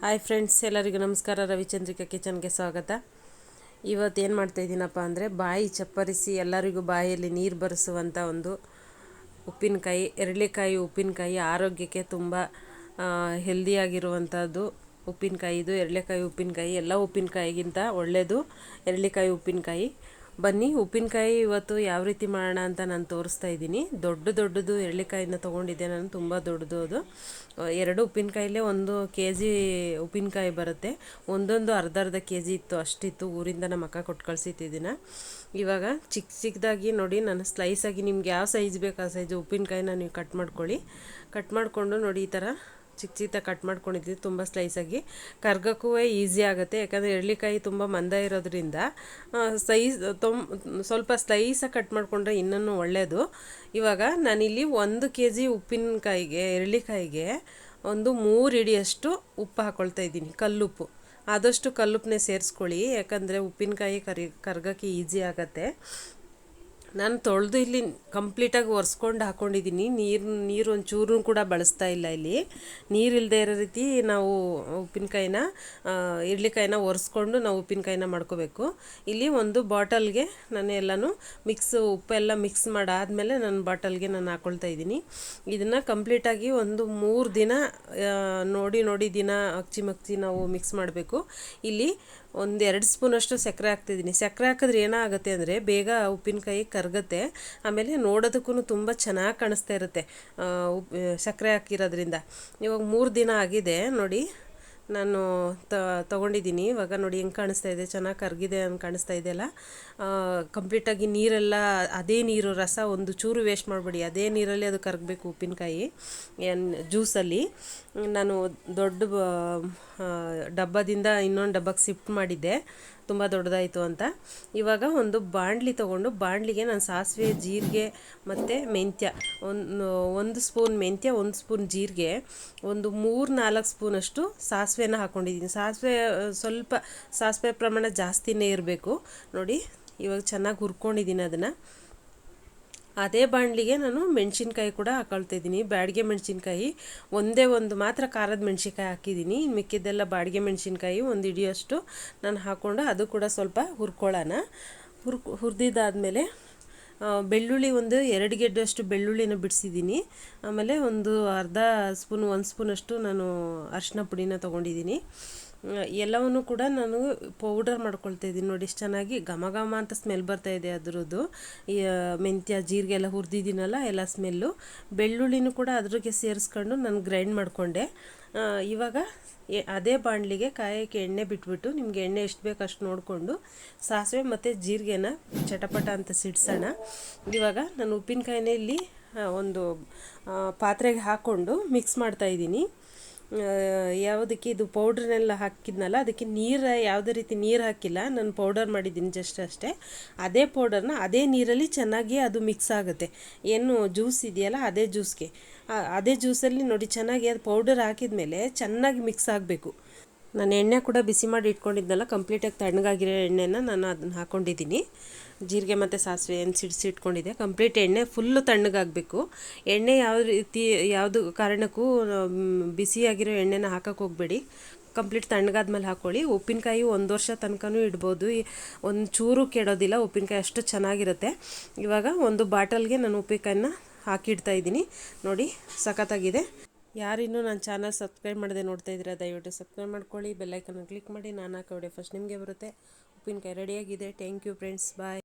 Hi friends, ಎಲ್ಲರಿಗೂ ನಮಸ್ಕಾರ. ರವಿಚಂದ್ರಿಕಾ ಕಿಚನ್ಗೆ ಸ್ವಾಗತ. ಇವತ್ತು ಏನು ಮಾಡ್ತಾಯಿದ್ದೀನಪ್ಪ ಅಂದರೆ ಬಾಯಿ ಚಪ್ಪರಿಸಿ ಎಲ್ಲರಿಗೂ ಬಾಯಲ್ಲಿ ನೀರು ಬರೆಸುವಂಥ ಒಂದು ಉಪ್ಪಿನಕಾಯಿ, ಎರಳಿಕಾಯಿ ಉಪ್ಪಿನಕಾಯಿ. ಆರೋಗ್ಯಕ್ಕೆ ತುಂಬ ಹೆಲ್ದಿಯಾಗಿರುವಂಥದ್ದು ಉಪ್ಪಿನಕಾಯಿ. ಇದು ಎರಳೆಕಾಯಿ ಉಪ್ಪಿನಕಾಯಿ. ಎಲ್ಲ ಉಪ್ಪಿನಕಾಯಿಗಿಂತ ಒಳ್ಳೆಯದು ಎರಳಿಕಾಯಿ ಉಪ್ಪಿನಕಾಯಿ. ಬನ್ನಿ, ಉಪ್ಪಿನಕಾಯಿ ಇವತ್ತು ಯಾವ ರೀತಿ ಮಾಡೋಣ ಅಂತ ನಾನು ತೋರಿಸ್ತಾ ಇದ್ದೀನಿ. ದೊಡ್ಡದು ಎರಳಿಕಾಯಿನ ತೊಗೊಂಡಿದ್ದೆ ನಾನು, ತುಂಬ ದೊಡ್ಡದು. ಅದು 2 ಉಪ್ಪಿನಕಾಯಿಲೇ 1 kg ಉಪ್ಪಿನಕಾಯಿ ಬರುತ್ತೆ. ಒಂದೊಂದು ಅರ್ಧ kg ಇತ್ತು, ಅಷ್ಟಿತ್ತು. ಊರಿಂದ ನಮ್ಮ ಅಕ್ಕ ಕೊಟ್ಟು ಕಳಿಸಿಟ್ಟಿದ್ದೀನ. ಇವಾಗ ಚಿಕ್ಕದಾಗಿ ನೋಡಿ, ನಾನು ಸ್ಲೈಸಾಗಿ ನಿಮ್ಗೆ ಯಾವ ಸೈಜ್ ಬೇಕು ಆ ಸೈಜ್ ಉಪ್ಪಿನಕಾಯಿನ ನೀವು ಕಟ್ ಮಾಡ್ಕೊಳ್ಳಿ. ಕಟ್ ಮಾಡಿಕೊಂಡು ನೋಡಿ, ಈ ಥರ ಚಿಕ್ಕ ಕಟ್ ಮಾಡ್ಕೊಂಡಿದ್ದೀವಿ, ತುಂಬ ಸ್ಲೈಸಾಗಿ. ಕರ್ಗಕ್ಕೂ ಈಸಿ ಆಗುತ್ತೆ, ಯಾಕಂದರೆ ಎರಳಿಕಾಯಿ ತುಂಬ ಮಂದ ಇರೋದ್ರಿಂದ ಸ್ವಲ್ಪ ಸ್ಲೈಸಾಗಿ ಕಟ್ ಮಾಡಿಕೊಂಡ್ರೆ ಇನ್ನೂ ಒಳ್ಳೆಯದು. ಇವಾಗ ನಾನಿಲ್ಲಿ 1 kg ಉಪ್ಪಿನಕಾಯಿಗೆ, ಎರಳಿಕಾಯಿಗೆ ಒಂದು 3 ಹಿಡಿಯಷ್ಟು ಉಪ್ಪು ಹಾಕ್ಕೊಳ್ತಾ ಇದ್ದೀನಿ, ಕಲ್ಲುಪ್ಪು. ಆದಷ್ಟು ಕಲ್ಲುಪ್ಪನ್ನೇ ಸೇರಿಸ್ಕೊಳ್ಳಿ, ಯಾಕಂದರೆ ಉಪ್ಪಿನಕಾಯಿ ಕರ್ಗಕ್ಕೆ ಈಸಿ ಆಗುತ್ತೆ. ನಾನು ತೊಳೆದು ಇಲ್ಲಿ ಕಂಪ್ಲೀಟಾಗಿ ಒರೆಸ್ಕೊಂಡು ಹಾಕ್ಕೊಂಡಿದ್ದೀನಿ. ನೀರು ಒಂಚೂರು ಕೂಡ ಬಳಸ್ತಾ ಇಲ್ಲ. ಇಲ್ಲಿ ನೀರಿಲ್ಲದೆ ಇರೋ ರೀತಿ ನಾವು ಉಪ್ಪಿನಕಾಯಿನ, ಎರಳಿಕಾಯಿನ ಒರೆಸ್ಕೊಂಡು ನಾವು ಉಪ್ಪಿನಕಾಯಿನ ಮಾಡ್ಕೋಬೇಕು. ಇಲ್ಲಿ ಒಂದು ಬಾಟಲ್ಗೆ ನಾನು ಎಲ್ಲನೂ ಉಪ್ಪೆಲ್ಲ ಮಿಕ್ಸ್ ಮಾಡಾದಮೇಲೆ ನಾನು ಬಾಟಲ್ಗೆ ನಾನು ಹಾಕ್ಕೊಳ್ತಾ ಇದ್ದೀನಿ. ಇದನ್ನು ಕಂಪ್ಲೀಟಾಗಿ ಒಂದು 3 ದಿನ ನೋಡಿ ದಿನ ಮಗ್ಚಿ ನಾವು ಮಿಕ್ಸ್ ಮಾಡಬೇಕು. ಇಲ್ಲಿ 1-2 ಸ್ಪೂನಷ್ಟು ಸಕ್ಕರೆ ಹಾಕ್ತಿದ್ದೀನಿ. ಸಕ್ಕರೆ ಹಾಕಿದ್ರೆ ಏನಾಗುತ್ತೆ ಅಂದರೆ ಬೇಗ ಉಪ್ಪಿನಕಾಯಿ ಕರಗುತ್ತೆ, ಆಮೇಲೆ ನೋಡೋದಕ್ಕೂ ತುಂಬ ಚೆನ್ನಾಗಿ ಕಾಣಿಸ್ತಾ ಇರುತ್ತೆ ಸಕ್ಕರೆ ಹಾಕಿರೋದ್ರಿಂದ. ಇವಾಗ 3 ದಿನ ಆಗಿದೆ ನೋಡಿ, ನಾನು ತೊಗೊಂಡಿದ್ದೀನಿ. ಇವಾಗ ನೋಡಿ ಹೆಂಗೆ ಕಾಣಿಸ್ತಾ ಇದೆ, ಚೆನ್ನಾಗಿ ಕರಗಿದೆ ಅಂತ ಕಾಣಿಸ್ತಾ ಇದೆಯಲ್ಲ. ಕಂಪ್ಲೀಟಾಗಿ ನೀರೆಲ್ಲ ಅದೇ ನೀರು, ರಸ ಒಂದು ಚೂರು ವೇಸ್ಟ್ ಮಾಡಬೇಡಿ, ಅದೇ ನೀರಲ್ಲಿ ಅದು ಕರಗಬೇಕು ಉಪ್ಪಿನಕಾಯಿ ಜ್ಯೂಸಲ್ಲಿ. ನಾನು ದೊಡ್ಡ ಡಬ್ಬದಿಂದ ಇನ್ನೊಂದು ಡಬ್ಬಕ್ಕೆ ಶಿಫ್ಟ್ ಮಾಡಿದ್ದೆ, ತುಂಬ ದೊಡ್ಡದಾಯಿತು ಅಂತ. ಇವಾಗ ಒಂದು ಬಾಣಲಿ ತೊಗೊಂಡು, ಬಾಣಲಿಗೆ ನಾನು ಸಾಸಿವೆ, ಜೀರಿಗೆ ಮತ್ತು ಮೆಂತ್ಯ, ಒಂದು ಸ್ಪೂನ್ ಮೆಂತ್ಯ, 1 ಸ್ಪೂನ್ ಜೀರಿಗೆ, ಒಂದು 3-4 ಸ್ಪೂನಷ್ಟು ಸಾಸಿವೆನ ಹಾಕ್ಕೊಂಡಿದ್ದೀನಿ. ಸ್ವಲ್ಪ ಸಾಸಿವೆ ಪ್ರಮಾಣ ಜಾಸ್ತಿನೇ ಇರಬೇಕು ನೋಡಿ. ಇವಾಗ ಚೆನ್ನಾಗಿ ಹುರ್ಕೊಂಡಿದ್ದೀನಿ ಅದನ್ನು. ಅದೇ ಬಾಣಲಿಗೆ ನಾನು ಮೆಣಸಿನ್ಕಾಯಿ ಕೂಡ ಹಾಕೊಳ್ತಿದ್ದೀನಿ, ಬ್ಯಾಡಿಗೆ ಮೆಣಸಿನ್ಕಾಯಿ. ಒಂದು ಮಾತ್ರ ಖಾರದ ಮೆಣಸಿನ್ಕಾಯಿ ಹಾಕಿದ್ದೀನಿ, ಮಿಕ್ಕಿದ್ದೆಲ್ಲ ಬಾಡಿಗೆ ಮೆಣಸಿನ್ಕಾಯಿ 1 ಹಿಡಿಯಷ್ಟು ನಾನು ಹಾಕ್ಕೊಂಡು ಅದು ಕೂಡ ಸ್ವಲ್ಪ ಹುರ್ಕೊಳ್ಳೋಣ. ಹುರಿದಿದ್ದಾದಮೇಲೆ ಬೆಳ್ಳುಳ್ಳಿ 2 ಗೆಡ್ಡೆಯಷ್ಟು ಬೆಳ್ಳುಳ್ಳಿನ ಬಿಡಿಸಿದ್ದೀನಿ. ಆಮೇಲೆ ಒಂದು ಅರ್ಧ ಸ್ಪೂನ್, 1 ಸ್ಪೂನಷ್ಟು ನಾನು ಅರಿಶಿನ ಪುಡಿನ ತೊಗೊಂಡಿದ್ದೀನಿ. ಎಲ್ಲವನ್ನೂ ಕೂಡ ನಾನು ಪೌಡರ್ ಮಾಡ್ಕೊಳ್ತಾ ಇದ್ದೀನಿ ನೋಡಿ. ಎಷ್ಟು ಚೆನ್ನಾಗಿ ಘಮ ಅಂತ ಸ್ಮೆಲ್ ಬರ್ತಾಯಿದೆ ಅದರದ್ದು. ಈ ಮೆಂತ್ಯ, ಜೀರಿಗೆ ಎಲ್ಲ ಹುರಿದಿದ್ದೀನಲ್ಲ, ಎಲ್ಲ ಸ್ಮೆಲ್ಲು. ಬೆಳ್ಳುಳ್ಳಿನೂ ಕೂಡ ಅದ್ರಿಗೆ ಸೇರಿಸ್ಕೊಂಡು ನಾನು ಗ್ರೈಂಡ್ ಮಾಡಿಕೊಂಡೆ. ಇವಾಗ ಅದೇ ಬಾಣಲಿಗೆ ಕಾಯಕ್ಕೆ ಎಣ್ಣೆ ಬಿಟ್ಬಿಟ್ಟು, ನಿಮಗೆ ಎಣ್ಣೆ ಎಷ್ಟು ಬೇಕು ಅಷ್ಟು ನೋಡಿಕೊಂಡು ಸಾಸಿವೆ ಮತ್ತು ಜೀರಿಗೆನ ಚಟಪಟ ಅಂತ ಸಿಡ್ಸೋಣ. ಇವಾಗ ನಾನು ಉಪ್ಪಿನಕಾಯಿನ ಇಲ್ಲಿ ಒಂದು ಪಾತ್ರೆಗೆ ಹಾಕ್ಕೊಂಡು ಮಿಕ್ಸ್ ಮಾಡ್ತಾಯಿದ್ದೀನಿ. ಯಾವುದಕ್ಕೆ ಇದು ಪೌಡ್ರನ್ನೆಲ್ಲ ಹಾಕಿದ್ನಲ್ಲ, ಅದಕ್ಕೆ ಯಾವುದೇ ರೀತಿ ನೀರು ಹಾಕಿಲ್ಲ, ನಾನು ಪೌಡರ್ ಮಾಡಿದ್ದೀನಿ ಜಸ್ಟ್ ಅಷ್ಟೇ. ಅದೇ ಪೌಡರ್ನ ಅದೇ ನೀರಲ್ಲಿ ಚೆನ್ನಾಗಿ ಅದು ಮಿಕ್ಸ್ ಆಗುತ್ತೆ. ಏನು ಜ್ಯೂಸ್ ಇದೆಯಲ್ಲ, ಅದೇ ಜ್ಯೂಸಲ್ಲಿ ನೋಡಿ ಚೆನ್ನಾಗಿ ಅದು ಪೌಡರ್ ಹಾಕಿದ ಮೇಲೆ ಚೆನ್ನಾಗಿ ಮಿಕ್ಸ್ ಆಗಬೇಕು. ನಾನು ಎಣ್ಣೆ ಕೂಡ ಬಿಸಿ ಮಾಡಿ ಇಟ್ಕೊಂಡಿದ್ನಲ್ಲ, ಕಂಪ್ಲೀಟಾಗಿ ತಣ್ಣಗಾಗಿರೋ ಎಣ್ಣೆನ ನಾನು ಅದನ್ನು ಹಾಕ್ಕೊಂಡಿದ್ದೀನಿ. ಜೀರಿಗೆ ಮತ್ತು ಸಾಸಿವೆ ಏನು ಇಟ್ಕೊಂಡಿದ್ದೆ, ಕಂಪ್ಲೀಟ್ ಎಣ್ಣೆ ಫುಲ್ಲು ತಣ್ಣಗಾಗಬೇಕು. ಎಣ್ಣೆ ಯಾವುದು ಕಾರಣಕ್ಕೂ ಬಿಸಿಯಾಗಿರೋ ಎಣ್ಣೆನ ಹಾಕಕ್ಕೆ ಹೋಗಬೇಡಿ, ಕಂಪ್ಲೀಟ್ ತಣ್ಣಗಾದ್ಮೇಲೆ ಹಾಕ್ಕೊಳ್ಳಿ. ಉಪ್ಪಿನಕಾಯಿ 1 ವರ್ಷ ತನಕನೂ ಇಡ್ಬೋದು, ಒಂದು ಚೂರು ಕೆಡೋದಿಲ್ಲ ಉಪ್ಪಿನಕಾಯಿ, ಅಷ್ಟು ಚೆನ್ನಾಗಿರುತ್ತೆ. ಇವಾಗ ಒಂದು ಬಾಟಲ್ಗೆ ನಾನು ಉಪ್ಪಿನಕಾಯಿನ ಹಾಕಿಡ್ತಾ ಇದ್ದೀನಿ ನೋಡಿ, ಸಖತ್ತಾಗಿದೆ. ಯಾರಿನ್ನೂ ನನ್ನ ಚಾನಲ್ ಸಬ್ಸ್ಕ್ರೈಬ್ ಮಾಡದೆ ನೋಡ್ತಾ ಇದ್ದೀರಾ, ದಯವಿಟ್ಟು ಸಬ್ಸ್ಕ್ರೈಬ್ ಮಾಡ್ಕೊಳ್ಳಿ, ಬೆಲ್ಲೈಕನ್ನ ಕ್ಲಿಕ್ ಮಾಡಿ. ನಾನು ಹಾಕೋ ವಿಡಿಯೋ ಫಸ್ಟ್ ನಿಮಗೆ ಬರುತ್ತೆ. ಉಪ್ಪಿನಕಾಯಿ ರೆಡಿಯಾಗಿದೆ. Thank you friends, bye.